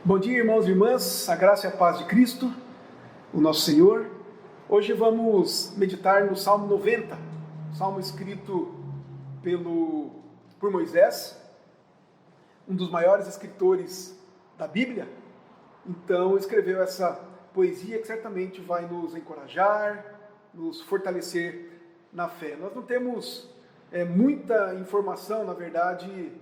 Bom dia, irmãos e irmãs, a graça e a paz de Cristo, o nosso Senhor. Hoje vamos meditar no Salmo 90, salmo escrito por Moisés, um dos maiores escritores da Bíblia. Então escreveu essa poesia que certamente vai nos encorajar, nos fortalecer na fé. Nós não temos muita informação, na verdade,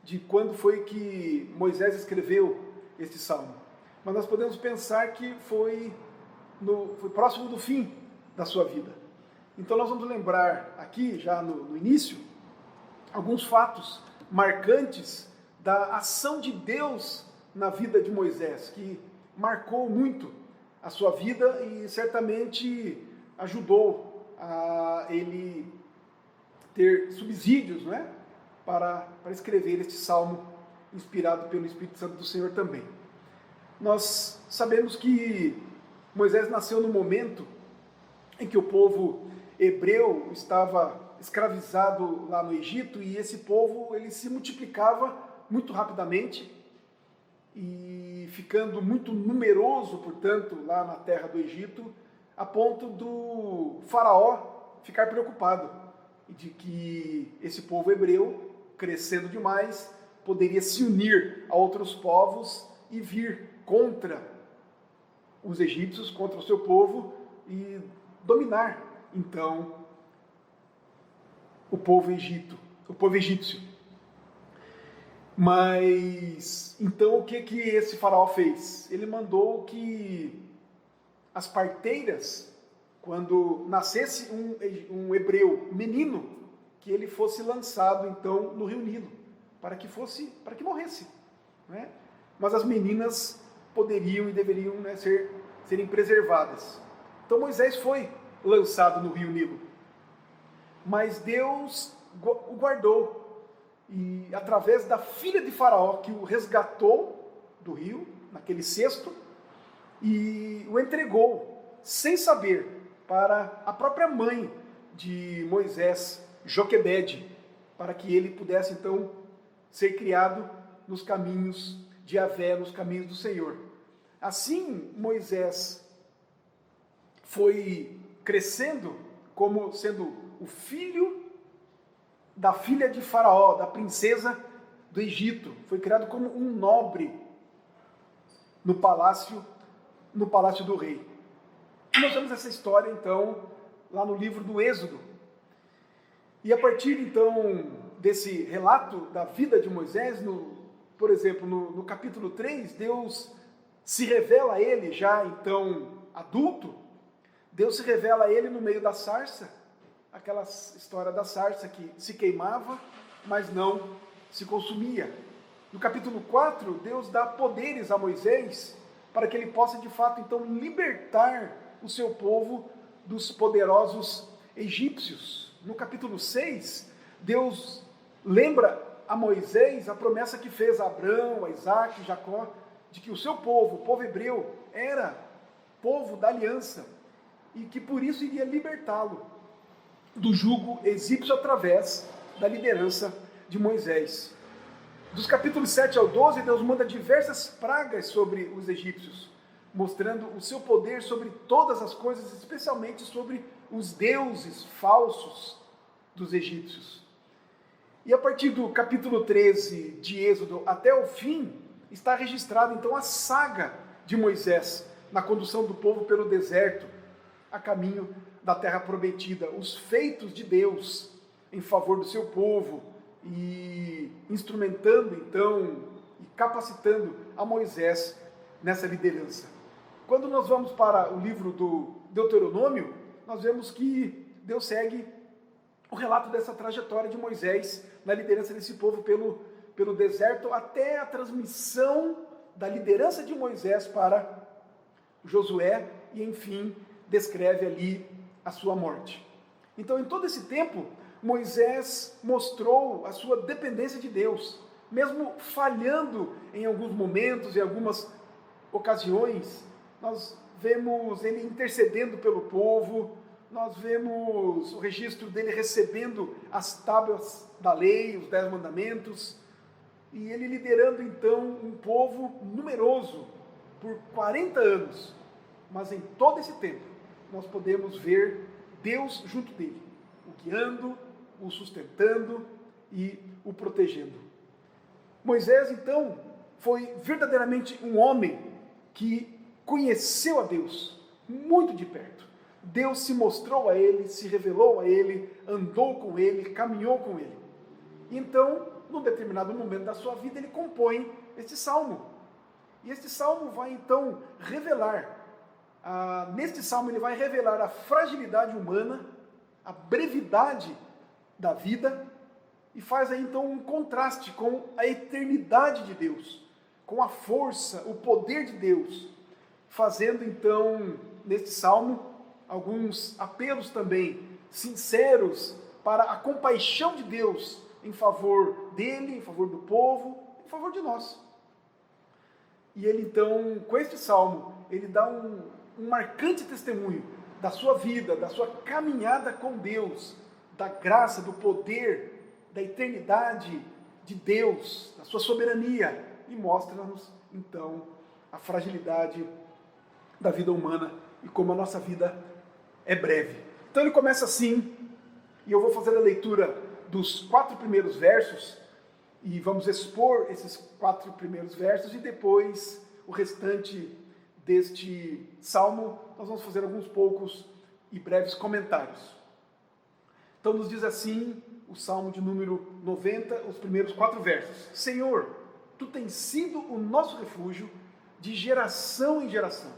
de quando foi que Moisés escreveu este salmo, mas nós podemos pensar que foi próximo do fim da sua vida. Então nós vamos lembrar aqui, já no início, alguns fatos marcantes da ação de Deus na vida de Moisés, que marcou muito a sua vida e certamente ajudou a ele ter subsídios, não é? para escrever este salmo inspirado pelo Espírito Santo do Senhor também. Nós sabemos que Moisés nasceu no momento em que o povo hebreu estava escravizado lá no Egito, e esse povo ele se multiplicava muito rapidamente e ficando muito numeroso, portanto, lá na terra do Egito, a ponto do faraó ficar preocupado de que esse povo hebreu, crescendo demais, poderia se unir a outros povos e vir contra os egípcios, contra o seu povo e dominar, então, o povo egípcio. Mas, então, o que esse faraó fez? Ele mandou que as parteiras, quando nascesse um hebreu menino, que ele fosse lançado, então, no rio Nilo, para que morresse, né? Mas as meninas poderiam e deveriam, né, serem preservadas. Então Moisés foi lançado no rio Nilo, mas Deus o guardou, e através da filha de Faraó, que o resgatou do rio, naquele cesto, e o entregou, sem saber, para a própria mãe de Moisés, Joquebede, para que ele pudesse então ser criado nos caminhos de Yahvé, nos caminhos do Senhor. Assim, Moisés foi crescendo como sendo o filho da filha de Faraó, da princesa do Egito. Foi criado como um nobre no palácio do rei. E nós vemos essa história, então, lá no livro do Êxodo. E a partir, então, desse relato da vida de Moisés, por exemplo, no capítulo 3, Deus se revela a ele, já então adulto, Deus se revela a ele no meio da sarça, aquela história da sarça que se queimava, mas não se consumia. No capítulo 4, Deus dá poderes a Moisés, para que ele possa de fato então libertar o seu povo dos poderosos egípcios. No capítulo 6, Deus lembra a Moisés a promessa que fez a Abraão, a Isaac e Jacó, de que o seu povo, o povo hebreu, era povo da aliança, e que por isso iria libertá-lo do jugo egípcio através da liderança de Moisés. Dos capítulos 7 ao 12, Deus manda diversas pragas sobre os egípcios, mostrando o seu poder sobre todas as coisas, especialmente sobre os deuses falsos dos egípcios. E a partir do capítulo 13 de Êxodo até o fim, está registrado então a saga de Moisés na condução do povo pelo deserto, a caminho da terra prometida, os feitos de Deus em favor do seu povo, e instrumentando então e capacitando a Moisés nessa liderança. Quando nós vamos para o livro do Deuteronômio, nós vemos que Deus segue o relato dessa trajetória de Moisés na liderança desse povo pelo deserto, até a transmissão da liderança de Moisés para Josué, e enfim descreve ali a sua morte. Então, em todo esse tempo, Moisés mostrou a sua dependência de Deus, mesmo falhando em alguns momentos, em algumas ocasiões. Nós vemos ele intercedendo pelo povo, nós vemos o registro dele recebendo as tábuas da lei, os 10 mandamentos, e ele liderando então um povo numeroso por 40 anos. Mas em todo esse tempo, nós podemos ver Deus junto dele, o guiando, o sustentando e o protegendo. Moisés, então, foi verdadeiramente um homem que conheceu a Deus muito de perto. Deus se mostrou a ele, se revelou a ele, andou com ele, caminhou com ele. Então, num determinado momento da sua vida, ele compõe este salmo. E este salmo vai então revelar, neste salmo ele vai revelar a fragilidade humana, a brevidade da vida, e faz aí então um contraste com a eternidade de Deus, com a força, o poder de Deus, fazendo então, neste salmo, alguns apelos também sinceros para a compaixão de Deus em favor dele, em favor do povo, em favor de nós. E ele então, com este salmo, ele dá um marcante testemunho da sua vida, da sua caminhada com Deus, da graça, do poder, da eternidade de Deus, da sua soberania, e mostra-nos então a fragilidade da vida humana e como a nossa vida é breve. Então ele começa assim, e eu vou fazer a leitura dos 4 primeiros versos, e vamos expor esses 4 primeiros versos, e depois o restante deste salmo, nós vamos fazer alguns poucos e breves comentários. Então nos diz assim o salmo de número 90, os primeiros 4 versos. Senhor, Tu tens sido o nosso refúgio de geração em geração.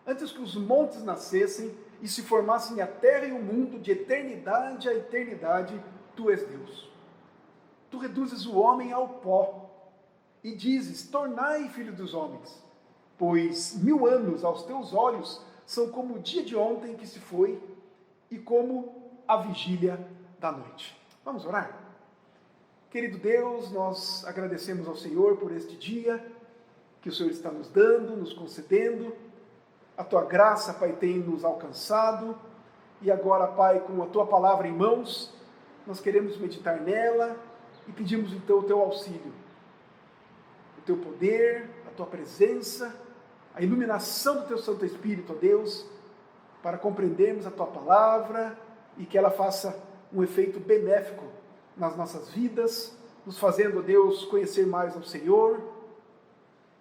Antes que os montes nascessem e se formassem a terra e o mundo, de eternidade a eternidade, Tu és Deus. Tu reduzes o homem ao pó e dizes, tornai filho dos homens, pois 1000 anos aos teus olhos são como o dia de ontem que se foi e como a vigília da noite. Vamos orar? Querido Deus, nós agradecemos ao Senhor por este dia que o Senhor está nos dando, nos concedendo. A Tua graça, Pai, tem nos alcançado. E agora, Pai, com a Tua palavra em mãos, nós queremos meditar nela e pedimos então o Teu auxílio, o Teu poder, a Tua presença, a iluminação do Teu Santo Espírito, ó Deus, para compreendermos a Tua palavra e que ela faça um efeito benéfico nas nossas vidas, nos fazendo, ó Deus, conhecer mais ao Senhor,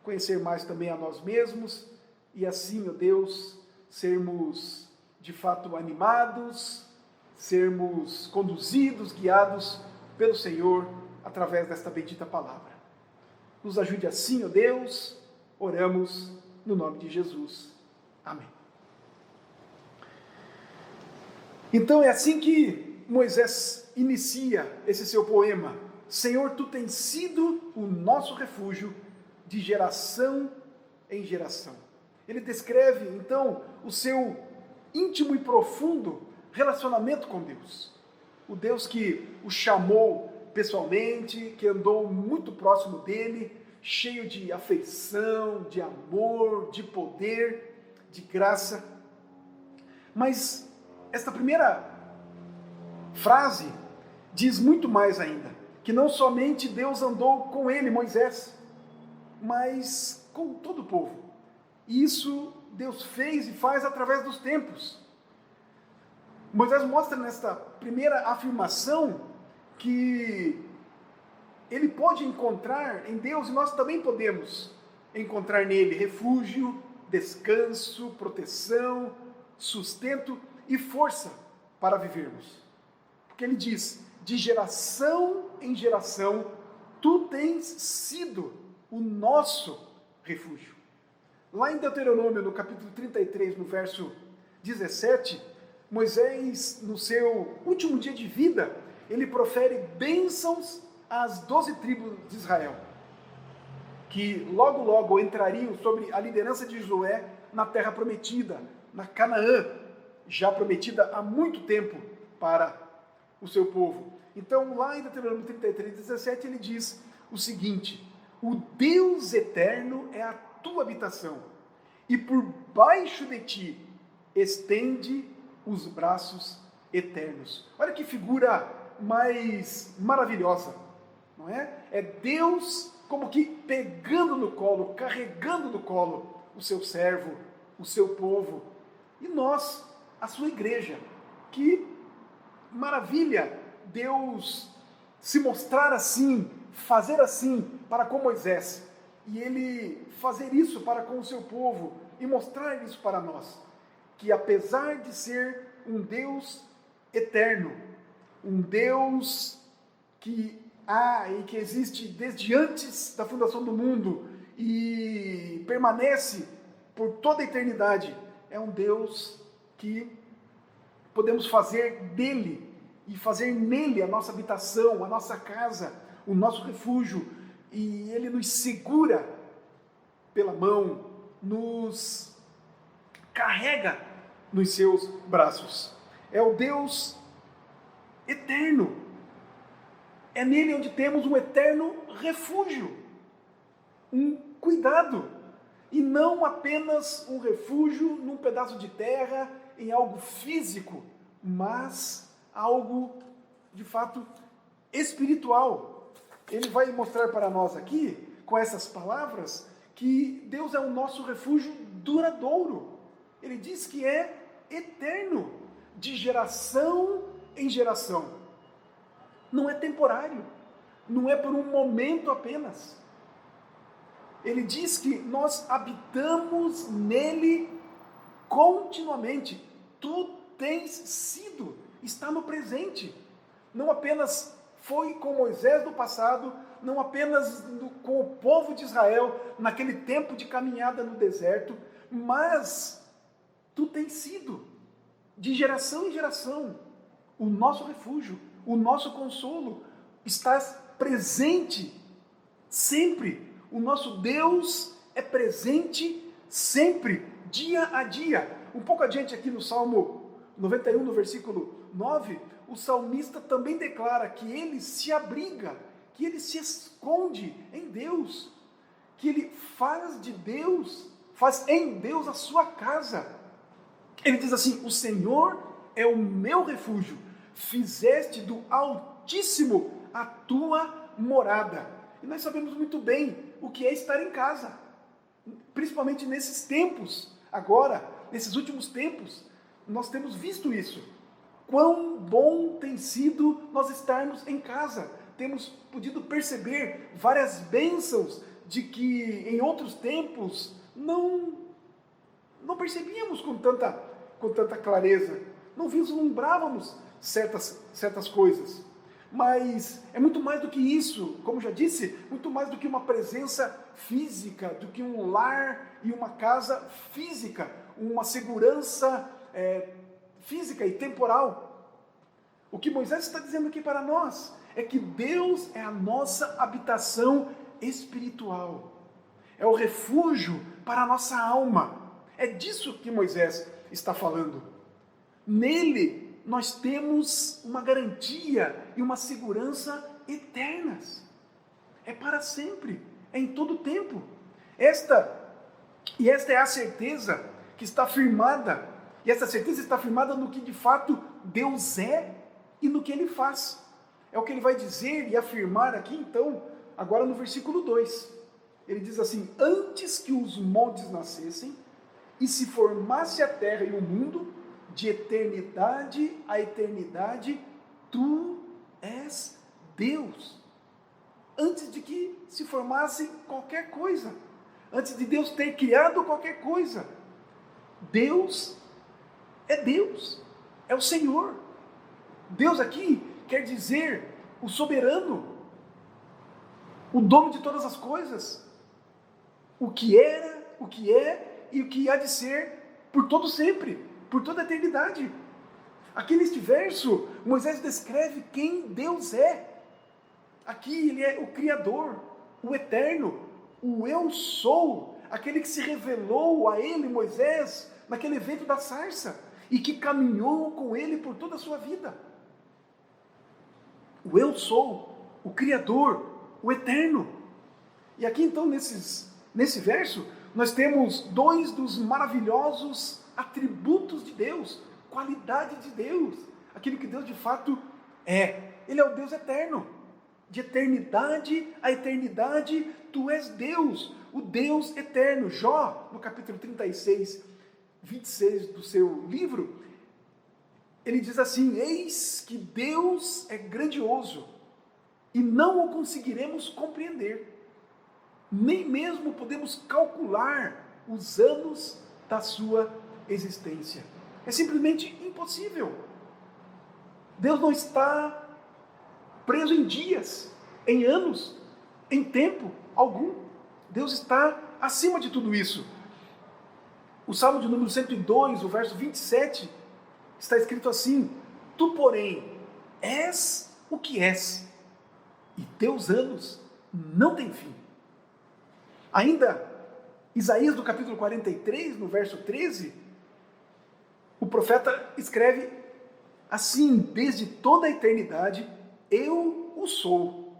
conhecer mais também a nós mesmos, e assim, ó Deus, sermos de fato animados, sermos conduzidos, guiados pelo Senhor, através desta bendita palavra. Nos ajude assim, ó Deus, oramos no nome de Jesus. Amém. Então é assim que Moisés inicia esse seu poema. Senhor, Tu tens sido o nosso refúgio de geração em geração. Ele descreve, então, o seu íntimo e profundo relacionamento com Deus. O Deus que o chamou pessoalmente, que andou muito próximo dele, cheio de afeição, de amor, de poder, de graça. Mas esta primeira frase diz muito mais ainda, que não somente Deus andou com ele, Moisés, mas com todo o povo. E isso Deus fez e faz através dos tempos. Moisés mostra nesta primeira afirmação que ele pode encontrar em Deus, e nós também podemos encontrar nele refúgio, descanso, proteção, sustento e força para vivermos. Porque ele diz, de geração em geração, Tu tens sido o nosso refúgio. Lá em Deuteronômio, no capítulo 33, no verso 17, Moisés, no seu último dia de vida, ele profere bênçãos às 12 tribos de Israel, que logo logo entrariam sob a liderança de Josué na terra prometida, na Canaã, já prometida há muito tempo para o seu povo. Então, lá em Deuteronômio 33, 17, ele diz o seguinte, o Deus eterno é a tua habitação, e por baixo de ti estende os braços eternos. Olha que figura mais maravilhosa. não é? É Deus como que pegando no colo, carregando no colo o seu servo, o seu povo, e nós, a sua igreja. Que maravilha Deus se mostrar assim, fazer assim para com Moisés, e ele fazer isso para com o seu povo, e mostrar isso para nós, que apesar de ser um Deus eterno, um Deus que há e que existe desde antes da fundação do mundo e permanece por toda a eternidade, é um Deus que podemos fazer dele e fazer nele a nossa habitação, a nossa casa, o nosso refúgio, e ele nos segura pela mão, nos carrega nos seus braços. É o Deus eterno. É nele onde temos um eterno refúgio, um cuidado, e não apenas um refúgio num pedaço de terra, em algo físico, mas algo de fato espiritual. Ele vai mostrar para nós aqui, com essas palavras, que Deus é o nosso refúgio duradouro. Ele diz que é eterno, de geração em geração. Não é temporário, não é por um momento apenas. Ele diz que nós habitamos nele continuamente. Tu tens sido, está no presente. Não apenas foi com Moisés no passado, não apenas com o povo de Israel, naquele tempo de caminhada no deserto, mas tu tens sido, de geração em geração, o nosso refúgio, o nosso consolo. Estás presente sempre. O nosso Deus é presente sempre, dia a dia. Um pouco adiante aqui no Salmo 91, no versículo 9, o salmista também declara que ele se abriga, que ele se esconde em Deus, que ele faz em Deus a sua casa. Ele diz assim: o Senhor é o meu refúgio, fizeste do Altíssimo a tua morada. E nós sabemos muito bem o que é estar em casa, principalmente nesses tempos, agora, nesses últimos tempos, nós temos visto isso. Quão bom tem sido nós estarmos em casa. Temos podido perceber várias bênçãos de que em outros tempos não percebíamos com tanta clareza, não vislumbrávamos certas coisas. Mas é muito mais do que isso, como já disse, muito mais do que uma presença física, do que um lar e uma casa física, uma segurança física e temporal. O que Moisés está dizendo aqui para nós é que Deus é a nossa habitação espiritual, é o refúgio para a nossa alma. É disso que Moisés está falando. Nele nós temos uma garantia e uma segurança eternas. É para sempre, é em todo o tempo. Esta é a certeza que está firmada, e essa certeza está firmada no que de fato Deus é e no que Ele faz. É o que Ele vai dizer e afirmar aqui então, agora no versículo 2. Ele diz assim: antes que os montes nascessem e se formasse a terra e o mundo, de eternidade a eternidade, tu és Deus. Antes de que se formasse qualquer coisa, antes de Deus ter criado qualquer coisa, Deus é Deus, é o Senhor. Deus aqui quer dizer o soberano, o dono de todas as coisas, o que era, o que é e o que há de ser por todo sempre, por toda a eternidade. Aqui neste verso, Moisés descreve quem Deus é. Aqui ele é o Criador, o Eterno, o Eu Sou, aquele que se revelou a ele, Moisés, naquele evento da sarça, e que caminhou com ele por toda a sua vida. O Eu Sou, o Criador, o Eterno. E aqui então, nesse verso, nós temos dois dos maravilhosos atributos de Deus, qualidade de Deus, aquilo que Deus de fato é. Ele é o Deus eterno. De eternidade a eternidade, tu és Deus, o Deus eterno. Jó, no capítulo 36, 26 do seu livro, ele diz assim: eis que Deus é grandioso e não o conseguiremos compreender, nem mesmo podemos calcular os anos da sua existência. É simplesmente impossível. Deus não está preso em dias, em anos, em tempo algum. Deus está acima de tudo isso. O Salmo de número 102, o verso 27, está escrito assim: tu, porém, és o que és, e teus anos não têm fim. Ainda, Isaías, no capítulo 43, no verso 13, o profeta escreve assim: desde toda a eternidade eu o sou,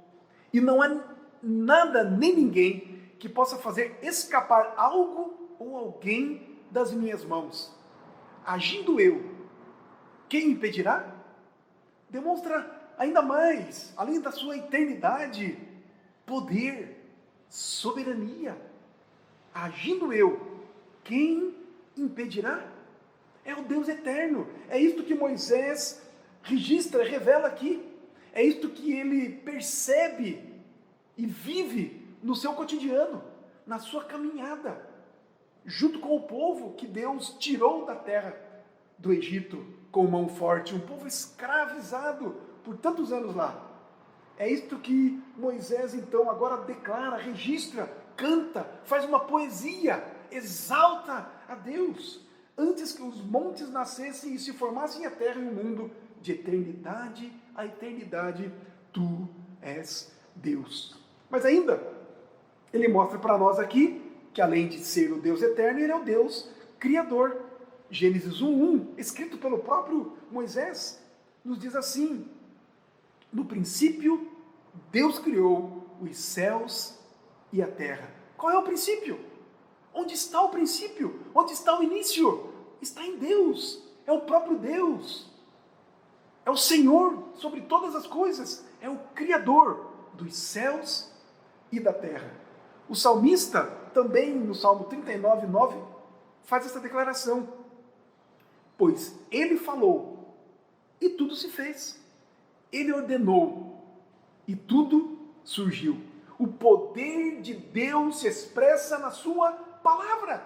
e não há nada nem ninguém que possa fazer escapar algo ou alguém das minhas mãos. Agindo eu, quem impedirá? Demonstra ainda mais, além da sua eternidade, poder, soberania. Agindo eu, quem impedirá? É o Deus eterno. É isto que Moisés registra, revela aqui. É isto que ele percebe e vive no seu cotidiano, na sua caminhada, junto com o povo que Deus tirou da terra do Egito com mão forte, um povo escravizado por tantos anos lá. É isto que Moisés então agora declara, registra, canta, faz uma poesia, exalta a Deus, antes que os montes nascessem e se formassem a terra e o mundo. De eternidade a eternidade, tu és Deus. Mas ainda, ele mostra para nós aqui que além de ser o Deus eterno, ele é o Deus criador. Gênesis 1:1, escrito pelo próprio Moisés, nos diz assim: no princípio, Deus criou os céus e a terra. Qual é o princípio? Onde está o princípio? Onde está o início? Está em Deus, é o próprio Deus. É o Senhor sobre todas as coisas, é o Criador dos céus e da terra. O salmista também, no Salmo 39:9, faz essa declaração: pois ele falou e tudo se fez, ele ordenou e tudo surgiu. O poder de Deus se expressa na sua palavra.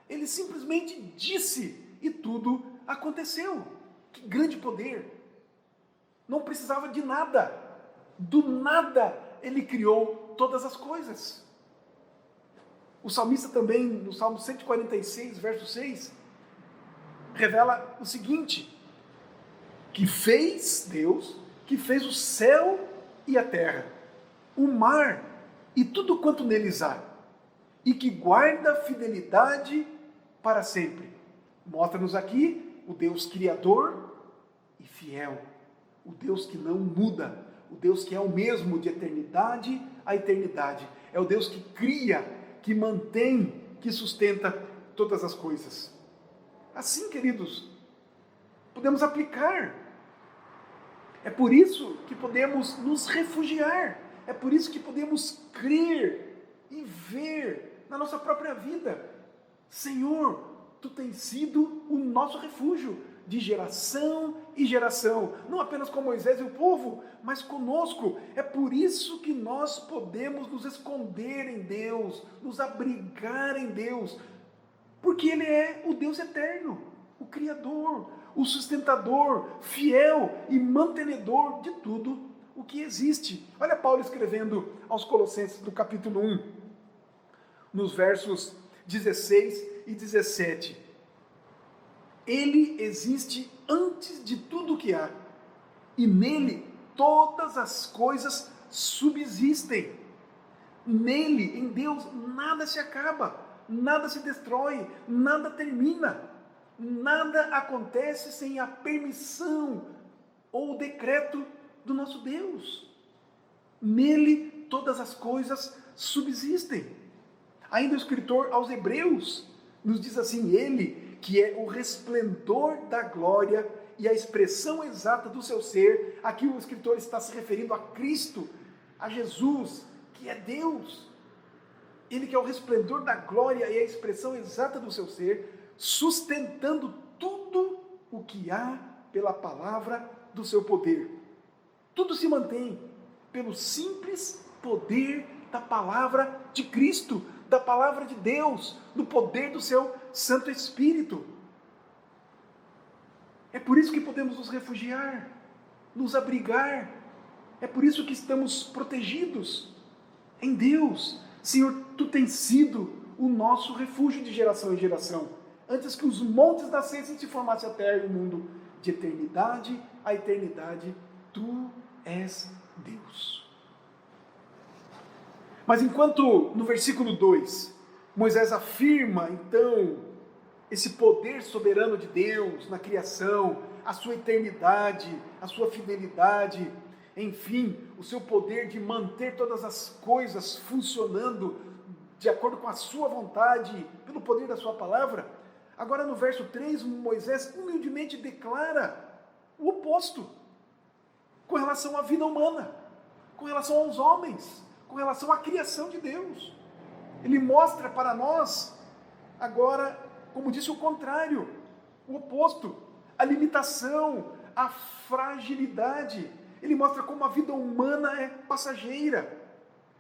Ele simplesmente disse e tudo aconteceu. Que grande poder! Não precisava de nada. Do nada ele criou todas as coisas. O salmista também, no Salmo 146, verso 6, revela o seguinte: que fez Deus, que fez o céu e a terra, o mar e tudo quanto neles há, e que guarda fidelidade para sempre. Mostra-nos aqui o Deus criador e fiel, o Deus que não muda, o Deus que é o mesmo de eternidade a eternidade. É o Deus que cria, que mantém, que sustenta todas as coisas. Assim, queridos, podemos aplicar. É por isso que podemos nos refugiar. É por isso que podemos crer e ver na nossa própria vida: Senhor, Tu tens sido o nosso refúgio de geração em geração, não apenas com Moisés e o povo, mas conosco. É por isso que nós podemos nos esconder em Deus, nos abrigar em Deus, porque Ele é o Deus eterno, o Criador, o sustentador, fiel e mantenedor de tudo o que existe. Olha Paulo escrevendo aos Colossenses, do capítulo 1, nos versos 16 e 17. Ele existe antes de tudo o que há, e nele todas as coisas subsistem. Nele, em Deus, nada se acaba, nada se destrói, nada termina, nada acontece sem a permissão ou o decreto do nosso Deus. Nele todas as coisas subsistem. Ainda o escritor aos Hebreus nos diz assim: ele que é o resplendor da glória e a expressão exata do seu ser. Aqui o escritor está se referindo a Cristo, a Jesus, que é Deus. Ele que é o resplendor da glória e a expressão exata do seu ser, sustentando tudo o que há pela palavra do seu poder. Tudo se mantém pelo simples poder da palavra de Cristo, da palavra de Deus, no poder do seu Santo Espírito. É por isso que podemos nos refugiar, nos abrigar. É por isso que estamos protegidos em Deus. Senhor, Tu tens sido o nosso refúgio de geração em geração. Antes que os montes nascessem e se formasse a terra e o mundo, de eternidade a eternidade, Tu és Deus. Mas enquanto no versículo 2, Moisés afirma então esse poder soberano de Deus na criação, a sua eternidade, a sua fidelidade, enfim, o seu poder de manter todas as coisas funcionando de acordo com a sua vontade, pelo poder da sua palavra. Agora no verso 3, Moisés humildemente declara o oposto, com relação à vida humana, com relação aos homens, com relação à criação de Deus. Ele mostra para nós, agora, como disse, o contrário, o oposto, a limitação, a fragilidade. Ele mostra como a vida humana é passageira.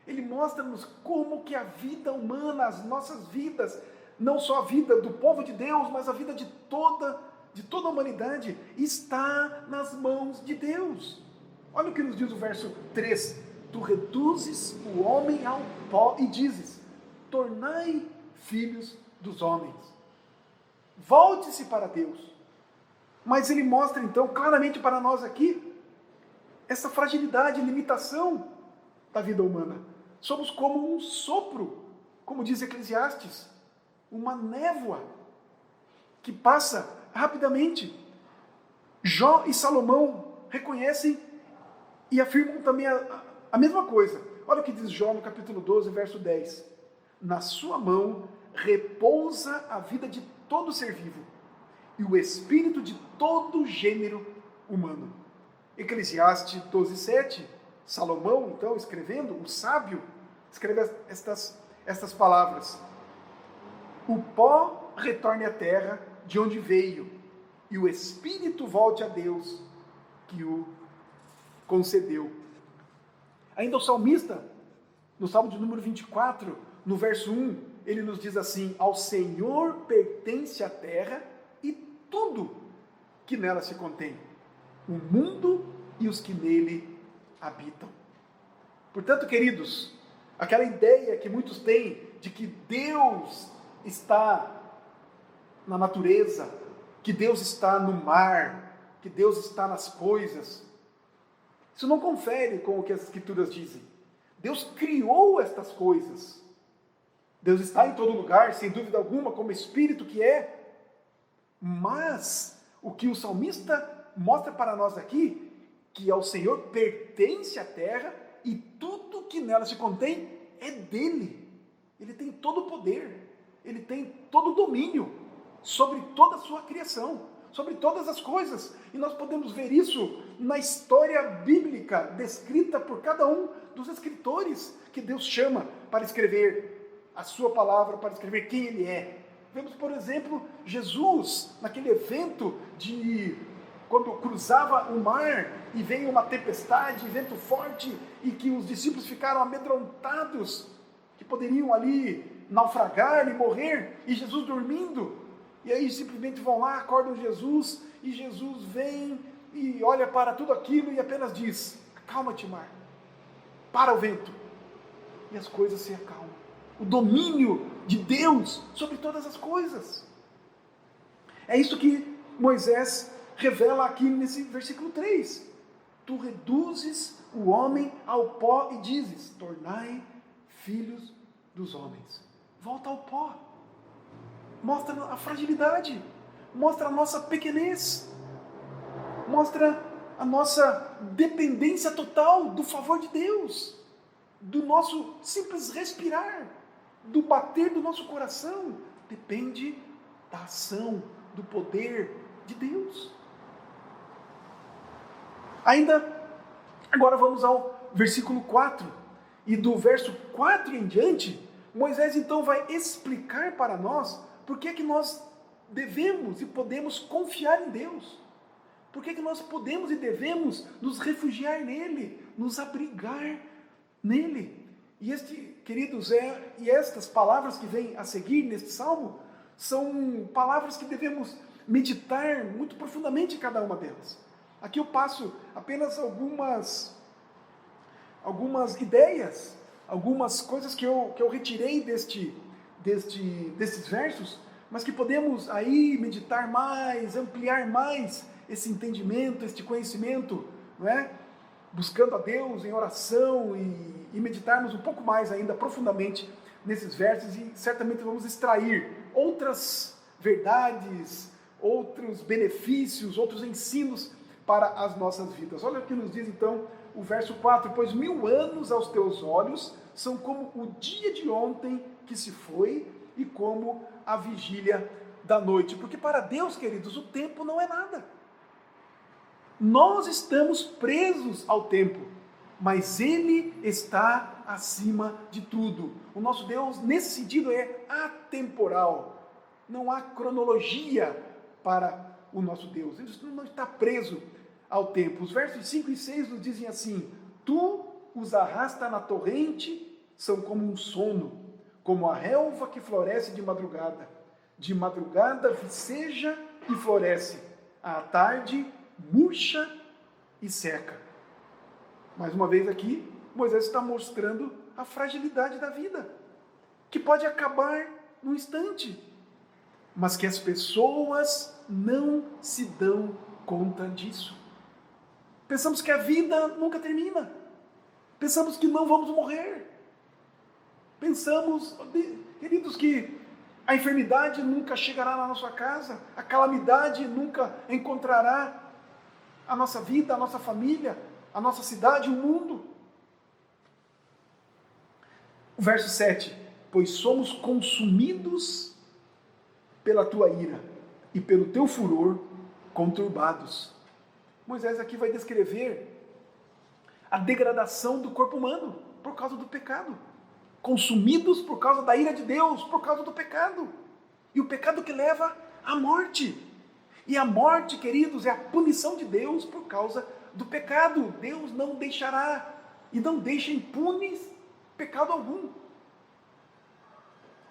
Ele mostra-nos como que a vida humana, as nossas vidas, não só a vida do povo de Deus, mas a vida de toda a humanidade, está nas mãos de Deus. Olha o que nos diz o verso 3. Tu reduzes o homem ao pó e dizes, tornai filhos dos homens. Volte-se para Deus. Mas ele mostra então claramente para nós aqui essa fragilidade, limitação da vida humana. Somos como um sopro, como diz Eclesiastes, uma névoa que passa rapidamente. Jó e Salomão reconhecem e afirmam também a mesma coisa. Olha o que diz Jó no capítulo 12, verso 10. Na sua mão repousa a vida de todo ser vivo e o espírito de todo gênero humano. Eclesiastes 12, 7. Salomão, então, escrevendo, o sábio, escreve estas palavras. O pó retorne à terra de onde veio e o espírito volte a Deus que o concedeu. Ainda o salmista, no Salmo de número 24, no verso 1, ele nos diz assim, ao Senhor pertence a terra e tudo que nela se contém, o mundo e os que nele habitam. Portanto, queridos, aquela ideia que muitos têm de que Deus está na natureza, que Deus está no mar, que Deus está nas coisas, isso não confere com o que as Escrituras dizem. Deus criou estas coisas. Deus está em todo lugar, sem dúvida alguma, como Espírito que é. Mas o que o salmista mostra para nós aqui, que ao Senhor pertence a terra e tudo que nela se contém é dele. Ele tem todo o poder, ele tem todo o domínio sobre toda a sua criação, sobre todas as coisas. E nós podemos ver isso na história bíblica, descrita por cada um dos escritores que Deus chama para escrever a sua palavra, para escrever quem ele é. Vemos, por exemplo, Jesus, naquele evento de quando cruzava o mar e veio uma tempestade, vento forte, e que os discípulos ficaram amedrontados, que poderiam ali naufragar e morrer, e Jesus dormindo. E aí simplesmente vão lá, acordam Jesus, e Jesus vem e olha para tudo aquilo e apenas diz, acalma-te, mar, para o vento, e as coisas se acalmam. O domínio de Deus sobre todas as coisas. É isso que Moisés revela aqui nesse versículo 3. Tu reduzes o homem ao pó e dizes, tornai filhos dos homens. Volta ao pó. Mostra a fragilidade, mostra a nossa pequenez, mostra a nossa dependência total do favor de Deus, do nosso simples respirar, do bater do nosso coração, depende da ação, do poder de Deus. Ainda, agora vamos ao versículo 4. E do verso 4 em diante, Moisés então vai explicar para nós por que nós devemos e podemos confiar em Deus. Por que nós podemos e devemos nos refugiar nele, nos abrigar nele. E queridos, e estas palavras que vêm a seguir neste salmo, são palavras que devemos meditar muito profundamente cada uma delas. Aqui eu passo apenas algumas ideias, algumas coisas que eu retirei destes versos, mas que podemos aí meditar mais, ampliar mais esse entendimento, este conhecimento, não é? Buscando a Deus em oração e meditarmos um pouco mais ainda profundamente nesses versos, e certamente vamos extrair outras verdades, outros benefícios, outros ensinos para as nossas vidas. Olha o que nos diz então o verso 4: pois 1000 anos aos teus olhos são como o dia de ontem que se foi e como a vigília da noite. Porque para Deus, queridos, o tempo não é nada. Nós estamos presos ao tempo, mas Ele está acima de tudo. O nosso Deus, nesse sentido, é atemporal. Não há cronologia para o nosso Deus. Ele não está preso ao tempo. Os versos 5 e 6 nos dizem assim: tu os arrasta na torrente, são como um sono, como a relva que floresce de madrugada. De madrugada viceja e floresce, à tarde murcha e seca. Mais uma vez aqui, Moisés está mostrando a fragilidade da vida, que pode acabar num instante, mas que as pessoas não se dão conta disso. Pensamos que a vida nunca termina, pensamos que não vamos morrer, pensamos, queridos, que a enfermidade nunca chegará na nossa casa, a calamidade nunca encontrará a nossa vida, a nossa família, a nossa cidade, o mundo. O verso 7: pois somos consumidos pela tua ira e pelo teu furor conturbados. Moisés aqui vai descrever a degradação do corpo humano por causa do pecado. Consumidos por causa da ira de Deus, por causa do pecado. E o pecado que leva à morte. E a morte, queridos, é a punição de Deus por causa do pecado. Deus não deixará e não deixa impunes pecado algum.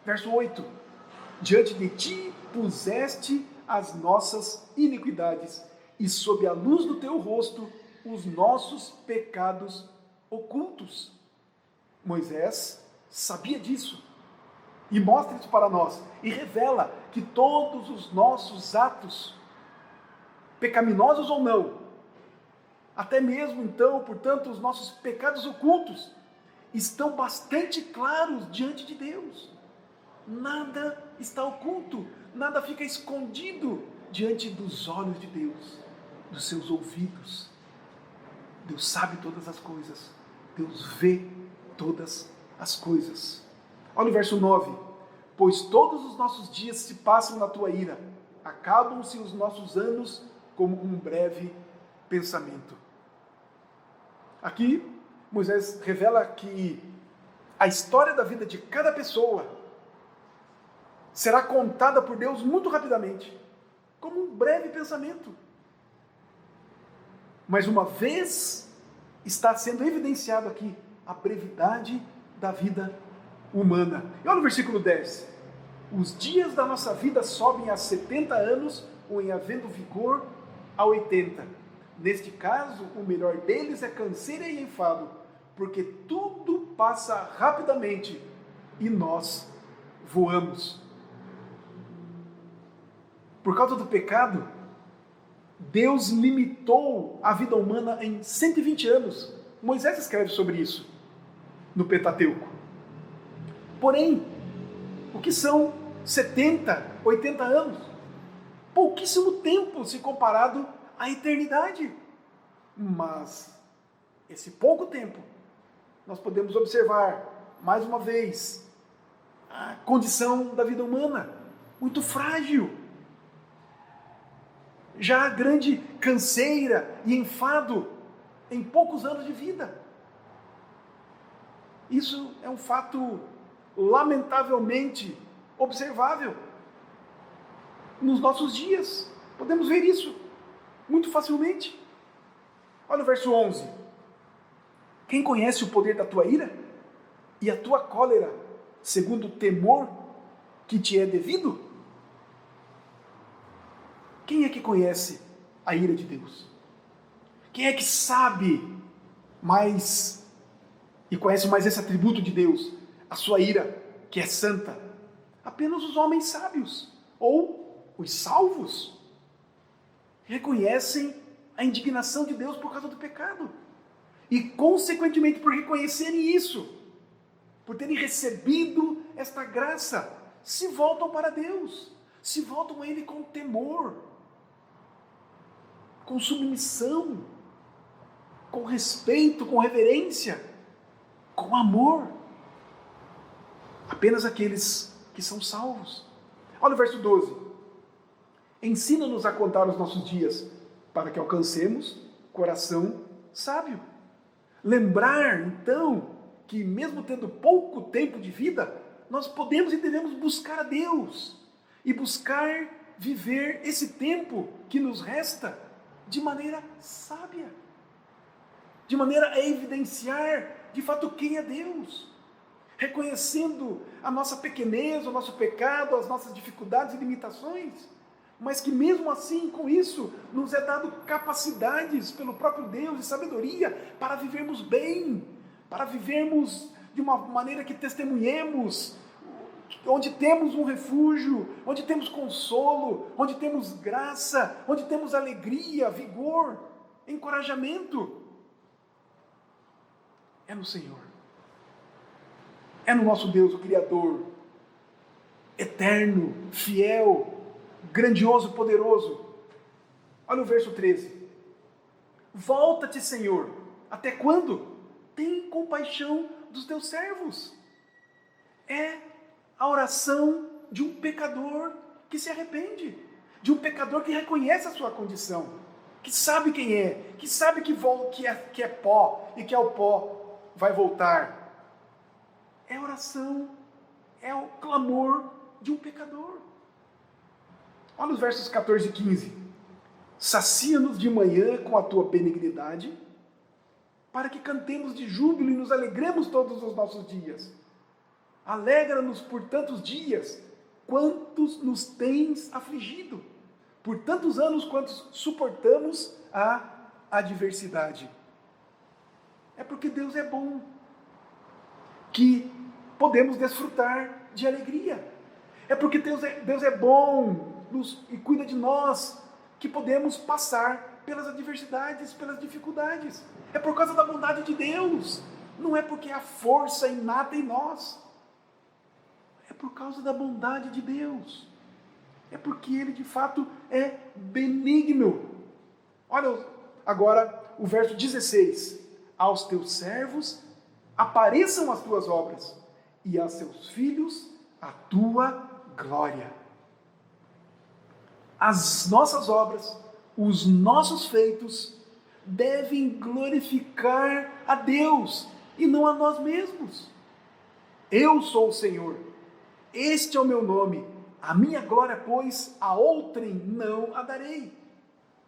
Verso 8: diante de ti puseste as nossas iniquidades, e sob a luz do teu rosto os nossos pecados ocultos. Moisés sabia disso e mostra isso para nós e revela que todos os nossos atos, pecaminosos ou não, até mesmo então, portanto, os nossos pecados ocultos, estão bastante claros diante de Deus. Nada está oculto, nada fica escondido diante dos olhos de Deus, dos seus ouvidos. Deus sabe todas as coisas, Deus vê todas as coisas. Olha o verso 9: pois todos os nossos dias se passam na tua ira, acabam-se os nossos anos como um breve pensamento. Aqui, Moisés revela que a história da vida de cada pessoa será contada por Deus muito rapidamente, como um breve pensamento. Mas uma vez está sendo evidenciado aqui a brevidade da vida humana. E olha o versículo 10: os dias da nossa vida sobem a 70 anos, ou em havendo vigor, a 80. Neste caso, o melhor deles é canseira e enfado, porque tudo passa rapidamente e nós voamos. Por causa do pecado, Deus limitou a vida humana em 120 anos. Moisés escreve sobre isso no Pentateuco. Porém, o que são 70, 80 anos? Pouquíssimo tempo se comparado à eternidade. Mas esse pouco tempo, nós podemos observar, mais uma vez, a condição da vida humana, muito frágil. Já grande canseira e enfado em poucos anos de vida. Isso é um fato lamentavelmente observável nos nossos dias. Podemos ver isso muito facilmente. Olha o verso 11. Quem conhece o poder da tua ira e a tua cólera, segundo o temor que te é devido? Quem é que conhece a ira de Deus? Quem é que sabe mais e conhece mais esse atributo de Deus, a sua ira, que é santa? Apenas os homens sábios, ou os salvos, reconhecem a indignação de Deus por causa do pecado. E, consequentemente, por reconhecerem isso, por terem recebido esta graça, se voltam para Deus, se voltam a Ele com temor, com submissão, com respeito, com reverência, com amor. Apenas aqueles que são salvos. Olha o verso 12. Ensina-nos a contar os nossos dias, para que alcancemos coração sábio. Lembrar, então, que mesmo tendo pouco tempo de vida, nós podemos e devemos buscar a Deus e buscar viver esse tempo que nos resta de maneira sábia, de maneira a evidenciar de fato quem é Deus, reconhecendo a nossa pequenez, o nosso pecado, as nossas dificuldades e limitações, mas que mesmo assim, com isso, nos é dado capacidades pelo próprio Deus e sabedoria para vivermos bem, para vivermos de uma maneira que testemunhemos, onde temos um refúgio, onde temos consolo, onde temos graça, onde temos alegria, vigor, encorajamento. É no Senhor. É no nosso Deus, o Criador, eterno, fiel, grandioso, poderoso. Olha o verso 13. Volta-te, Senhor. Até quando? Tem compaixão dos teus servos. É a oração de um pecador que se arrepende, de um pecador que reconhece a sua condição, que sabe quem é, que sabe que é pó e que ao pó vai voltar. É a oração, é o clamor de um pecador. Olha os versos 14 e 15. Sacia-nos de manhã com a tua benignidade, para que cantemos de júbilo e nos alegremos todos os nossos dias. Alegra-nos por tantos dias, quantos nos tens afligido, por tantos anos quantos suportamos a adversidade. É porque Deus é bom, que podemos desfrutar de alegria. É porque Deus é bom e cuida de nós, que podemos passar pelas adversidades, pelas dificuldades. É por causa da bondade de Deus, não é porque há força inata em nós. É por causa da bondade de Deus. É porque Ele de fato é benigno. Olha agora o verso 16. Aos teus servos apareçam as tuas obras, e a seus filhos a tua glória. As nossas obras, os nossos feitos, devem glorificar a Deus e não a nós mesmos. Eu sou o Senhor, este é o meu nome, a minha glória, pois, a outrem não a darei.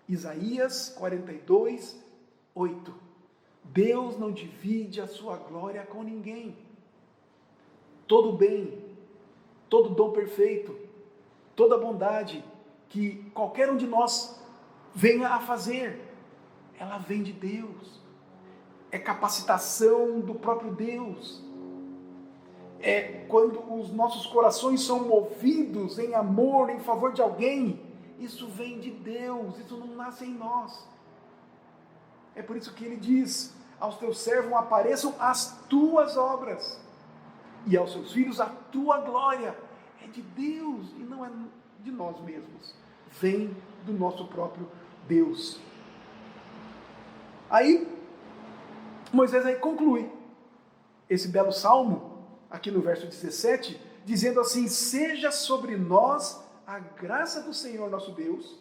Isaías 42, 8. Deus não divide a sua glória com ninguém. Todo bem, todo dom perfeito, toda bondade que qualquer um de nós venha a fazer, ela vem de Deus. É capacitação do próprio Deus. É quando os nossos corações são movidos em amor, em favor de alguém, isso vem de Deus, isso não nasce em nós. É por isso que ele diz: aos teus servos apareçam as tuas obras, e aos seus filhos a tua glória. É de Deus e não é de nós mesmos. Vem do nosso próprio Deus. Aí, Moisés aí conclui esse belo salmo, aqui no verso 17, dizendo assim: seja sobre nós a graça do Senhor nosso Deus,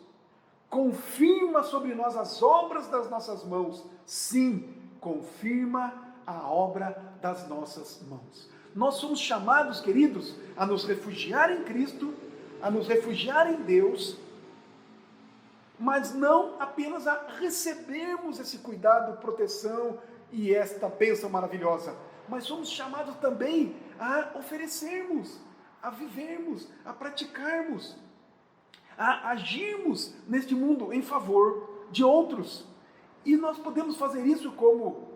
confirma sobre nós as obras das nossas mãos, sim, confirma a obra das nossas mãos. Nós somos chamados, queridos, a nos refugiar em Cristo, a nos refugiar em Deus, mas não apenas a recebermos esse cuidado, proteção e esta bênção maravilhosa, mas somos chamados também a oferecermos, a vivermos, a praticarmos, a agirmos neste mundo em favor de outros. E nós podemos fazer isso, como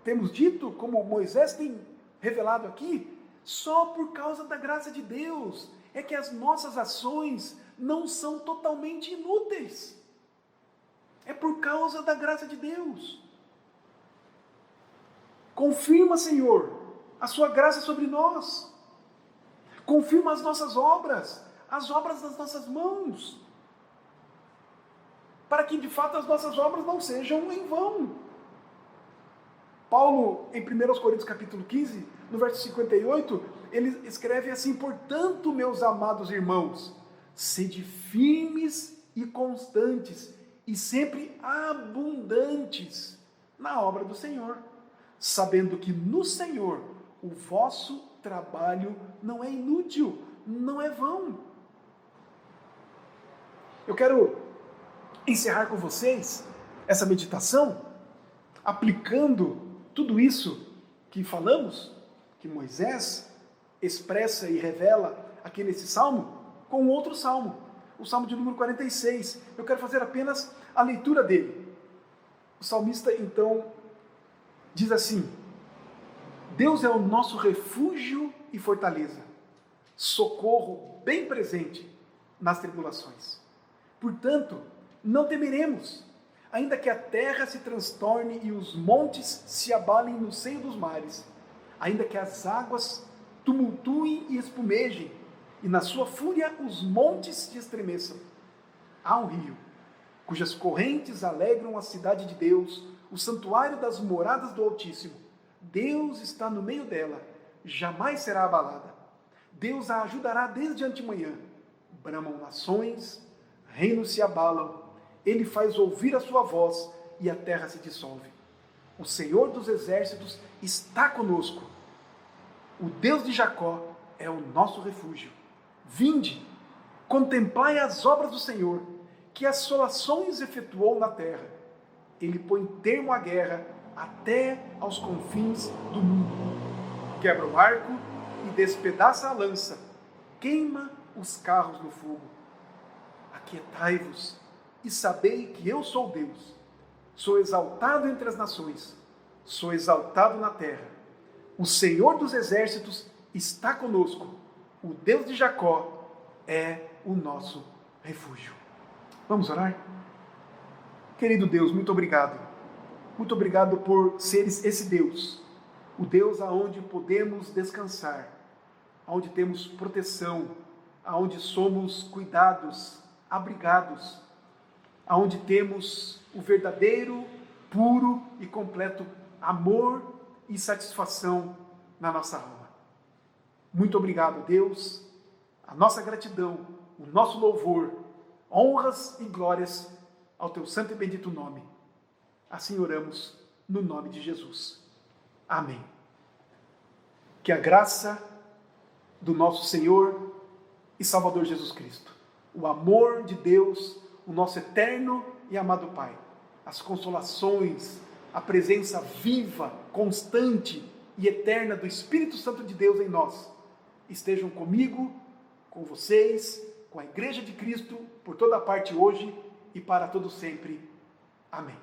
temos dito, como Moisés tem revelado aqui, só por causa da graça de Deus. É que as nossas ações não são totalmente inúteis. É por causa da graça de Deus. Confirma, Senhor, a sua graça sobre nós. Confirma as nossas obras, as obras das nossas mãos, para que de fato as nossas obras não sejam em vão. Paulo, em 1 Coríntios capítulo 15, no verso 58, ele escreve assim: portanto, meus amados irmãos, sede firmes e constantes, e sempre abundantes na obra do Senhor, sabendo que no Senhor o vosso trabalho não é inútil, não é vão. Eu quero encerrar com vocês essa meditação aplicando tudo isso que falamos, que Moisés expressa e revela aqui nesse salmo, com outro salmo, o salmo de número 46. Eu quero fazer apenas a leitura dele. O salmista então diz assim: Deus é o nosso refúgio e fortaleza, socorro bem presente nas tribulações. Portanto, não temeremos, ainda que a terra se transtorne e os montes se abalem no seio dos mares, ainda que as águas tumultuem e espumejem, e na sua fúria os montes se estremeçam. Há um rio, cujas correntes alegram a cidade de Deus, o santuário das moradas do Altíssimo. Deus está no meio dela, jamais será abalada. Deus a ajudará desde antemanhã. Bramam nações, reinos se abalam, ele faz ouvir a sua voz e a terra se dissolve. O Senhor dos exércitos está conosco. O Deus de Jacó é o nosso refúgio. Vinde, contemplai as obras do Senhor, que assolações efetuou na terra. Ele põe termo à guerra até aos confins do mundo. Quebra o arco e despedaça a lança. Queima os carros no fogo. Aquietai-vos e sabei que eu sou Deus. Sou exaltado entre as nações, sou exaltado na terra. O Senhor dos exércitos está conosco. O Deus de Jacó é o nosso refúgio. Vamos orar? Querido Deus, muito obrigado. Muito obrigado por seres esse Deus, o Deus aonde podemos descansar, aonde temos proteção, aonde somos cuidados, abrigados, aonde temos o verdadeiro, puro e completo amor e satisfação na nossa alma. Muito obrigado, Deus, a nossa gratidão, o nosso louvor, honras e glórias ao teu santo e bendito nome. Assim oramos no nome de Jesus. Amém. Que a graça do nosso Senhor e Salvador Jesus Cristo, o amor de Deus, o nosso eterno e amado Pai, as consolações, a presença viva, constante e eterna do Espírito Santo de Deus em nós, estejam comigo, com vocês, com a Igreja de Cristo, por toda parte hoje e para todo sempre. Amém.